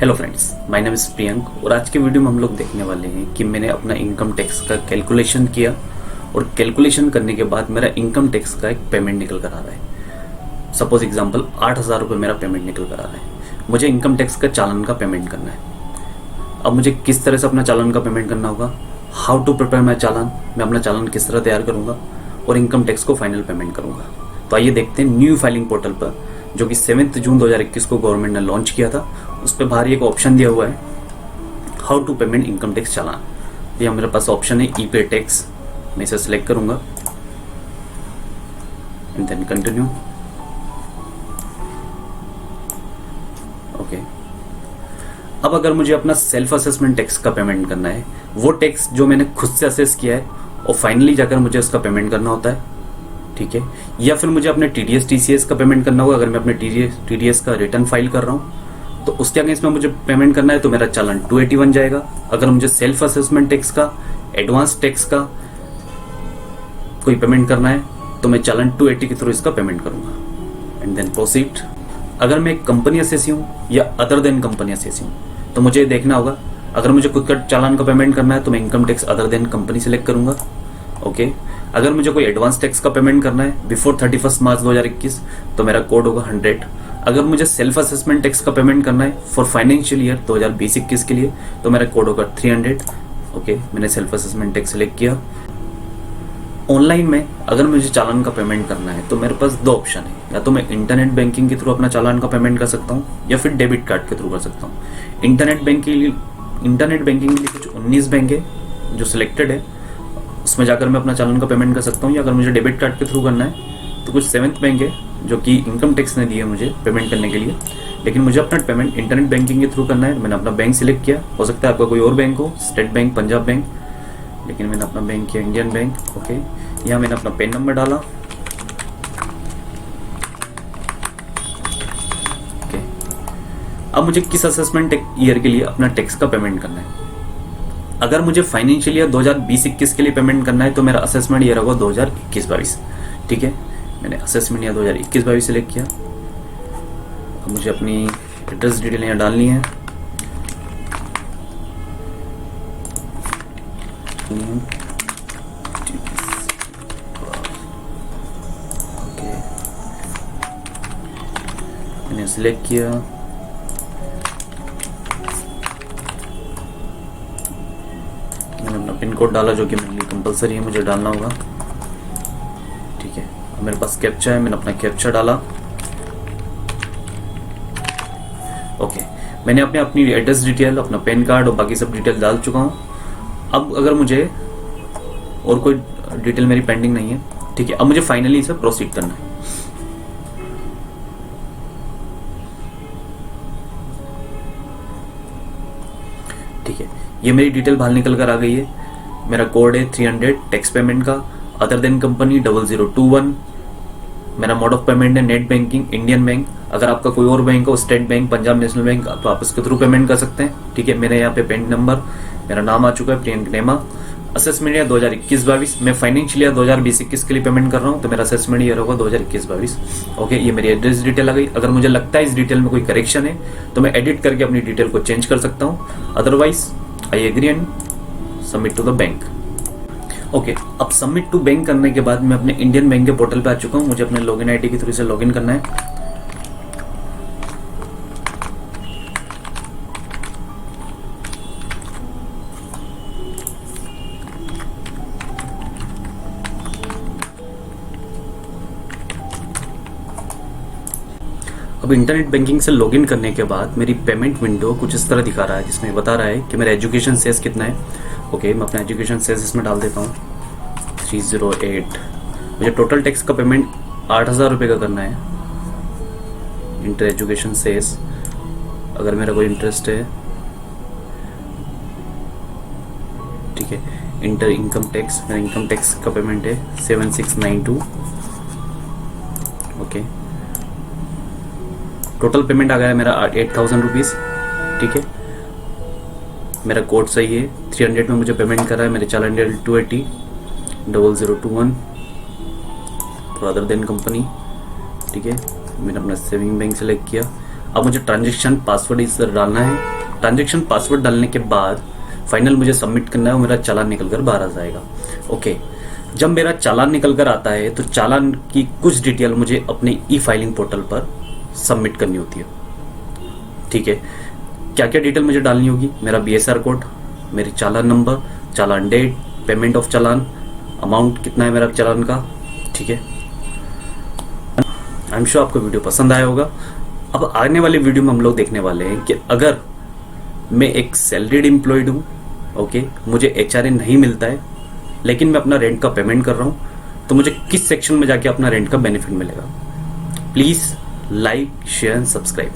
Hello friends, my name is Priyank और आज के वीडियो में हम लोग देखने वाले हैं कि मैंने अपना इनकम टैक्स का कैलकुलेशन किया और कैलकुलेशन करने के बाद मेरा इनकम टैक्स का एक पेमेंट निकल कर आ रहा है। सपोज एग्जांपल 8,000 रुपये मेरा पेमेंट निकल कर आ रहा है। मुझे इनकम टैक्स का चालान का पेमेंट करना है। अब मुझे किस तरह से अपना चालान का पेमेंट करना होगा, हाउ टू प्रिपेयर माई चालान, मैं अपना चालान किस तरह तैयार करूँगा और इनकम टैक्स को फाइनल पेमेंट करूँगा। तो आइए देखते हैं न्यू फाइलिंग पोर्टल पर, जो कि 7 जून 2021 को गवर्नमेंट ने लॉन्च किया था। उस पर बाहर एक ऑप्शन दिया हुआ है how to payment income tax चालान। तो यहाँ मेरे पास ऑप्शन है ई पे टैक्स, मैं इसे सिलेक्ट करूंगा एंड देन कंटिन्यू। ओके, अब अगर मुझे अपना सेल्फ असेसमेंट टैक्स का पेमेंट करना है, वो टैक्स जो मैंने खुद से असेस किया है और फाइनली जाकर मुझे उसका पेमेंट करना होता है, ठीक है। या फिर मुझे अपने टीडीएस टीसीएस का पेमेंट करना होगा। अगर मैं अपने टीडीएस का रिटर्न फाइल कर रहा हूँ तो उसके अगेंस्ट में मुझे पेमेंट करना है, तो मेरा चालान 280 बन जाएगा। अगर मुझे सेल्फ असेसमेंट टैक्स का, एडवांस टैक्स का कोई पेमेंट करना है तो मैं चालान 280 के थ्रू इसका पेमेंट करूंगा एंड देन प्रोसीड। अगर मैं एक कंपनी असेसी हूँ या अदर देन कंपनी असेसी हूँ तो मुझे देखना होगा, अगर मुझे खुद का चालान का पेमेंट करना है तो मैं income tax other than company select करूंगा। ओके, अगर मुझे कोई एडवांस टैक्स का पेमेंट करना है बिफोर 31 मार्च 2021 तो मेरा कोड होगा 100। अगर मुझे सेल्फ असेसमेंट टैक्स का पेमेंट करना है फॉर फाइनेंशियल ईयर 2020-21 के लिए तो मेरा कोड होगा 300। ओके, मैंने सेल्फ असेसमेंट टैक्स सेलेक्ट किया। ऑनलाइन में अगर मुझे चालान का पेमेंट करना है तो मेरे पास 2 ऑप्शन है, या तो मैं इंटरनेट बैंकिंग के थ्रू अपना चालान का पेमेंट कर सकता हूँ या फिर डेबिट कार्ड के थ्रू कर सकता हूँ। इंटरनेट बैंकिंग के लिए कुछ 19 बैंक है जो सिलेक्टेड है, उसमें जाकर मैं अपना चालान का पेमेंट कर सकता हूँ। या अगर मुझे डेबिट कार्ड के थ्रू करना है तो कुछ 7th बैंक है जो कि इनकम टैक्स ने दिए मुझे पेमेंट करने के लिए, लेकिन मुझे अपना पेमेंट इंटरनेट बैंकिंग के थ्रू करना है। मैंने अपना बैंक सिलेक्ट किया, हो सकता है आपका कोई और बैंक हो, स्टेट बैंक, पंजाब बैंक, लेकिन मैंने अपना बैंक किया इंडियन बैंक। ओके, यहाँ मैंने अपना पेन नंबर डाला। ओके, अब मुझे किस असेसमेंट ईयर के लिए अपना टैक्स का पेमेंट करना है। अगर मुझे फाइनेंशियल ईयर 2020-21 के लिए पेमेंट करना है तो मेरा असेसमेंट ईयर होगा 2021-22, ठीक है। मैंने असेसमेंट ईयर 2021-22 सेलेक्ट किया। अब मुझे अपनी एड्रेस डिटेल यहाँ डालनी है। ओके, मैंने सिलेक्ट किया। मैंने अपना पिन कोड डाला जो कि मेरे लिए कंपलसरी है, मुझे डालना होगा, ठीक है। अब मेरे पास कैप्चा है, मैंने अपना कैप्चा डाला। ओके, मैंने अपनी एड्रेस डिटेल, अपना पैन कार्ड और बाकी सब डिटेल डाल चुका हूँ। अब अगर मुझे और कोई डिटेल मेरी पेंडिंग नहीं है, ठीक है। अब मुझे फाइनली इसे प्रोसीड करना है। ठीक है, ये मेरी डिटेल बाहर निकल कर आ गई है। मेरा कोड है 300 टैक्स पेमेंट का, अदर देन कंपनी 0021। मेरा मोड ऑफ पेमेंट है नेट बैंकिंग, इंडियन बैंक। अगर आपका कोई और बैंक हो, state bank, Punjab national bank, तो आप इसके थ्रू पेमेंट कर सकते हैं, ठीक है। मेरे यहाँ पे पेन नंबर, मेरा नाम आ चुका है प्रियंक नेमा। असेसमेंट ईयर 2021-22, मैं फाइनेंशियल ईयर 2020-21 के लिए पेमेंट कर रहा हूँ तो मेरा असेसमेंट ईयर होगा 2021-22। ओके, ये मेरी एड्रेस डिटेल आ गई। अगर मुझे लगता है इस डिटेल में कोई करेक्शन है तो मैं एडिट करके अपनी डिटेल को चेंज कर सकता हूँ। Otherwise I agree and submit to the bank. Okay, अब सबमिट टू बैंक करने के बाद मैं अपने इंडियन बैंक के पोर्टल पे आ चुका हूँ। मुझे अपने लॉगिन आईडी के थ्रू से लॉगिन करना है। अब इंटरनेट बैंकिंग से लॉगिन करने के बाद मेरी पेमेंट विंडो कुछ इस तरह दिखा रहा है, जिसमें बता रहा है कि मेरा एजुकेशन सेस कितना है। ओके, मैं अपना एजुकेशन सेस इसमें डाल देता हूँ 308। मुझे टोटल टैक्स का पेमेंट 8,000 रुपये का करना है। इंटर एजुकेशन सेस, अगर मेरा कोई इंटरेस्ट है, ठीक है। इंटर इनकम टैक्स, मेरा इनकम टैक्स का पेमेंट है 7692। ओके, टोटल पेमेंट आ गया है मेरा 8,000 रुपीज़, ठीक है। मेरा कोड सही है, 300 में मुझे पेमेंट कर रहा है। मेरे चालान 280 0021 फॉर अदर देन कंपनी, ठीक है। मैंने अपना सेविंग बैंक सेलेक्ट किया। अब मुझे ट्रांजेक्शन पासवर्ड इस तरह डालना है। ट्रांजेक्शन पासवर्ड डालने के बाद फाइनल मुझे सबमिट करना है और मेरा चालान निकल कर बाहर आ जाएगा। ओके, जब मेरा चालान निकल कर आता है तो चालान की कुछ डिटेल मुझे अपने ई फाइलिंग पोर्टल पर सबमिट करनी होती है। ठीक है, क्या क्या डिटेल मुझे डालनी होगी? मेरा BSR कोड, मेरी चालान नंबर, चालान डेट, पेमेंट ऑफ चालान, अमाउंट कितना है मेरा चालान का। ठीक है, आई एम श्योर आपको वीडियो पसंद आया होगा। अब आने वाले वीडियो में हम लोग देखने वाले हैं कि अगर मैं एक सैलरीड एम्प्लॉयड हूँ, ओके, मुझे HRA नहीं मिलता है लेकिन मैं अपना रेंट का पेमेंट कर रहा हूँ, तो मुझे किस सेक्शन में जाके अपना रेंट का बेनिफिट मिलेगा। Please like, share and subscribe.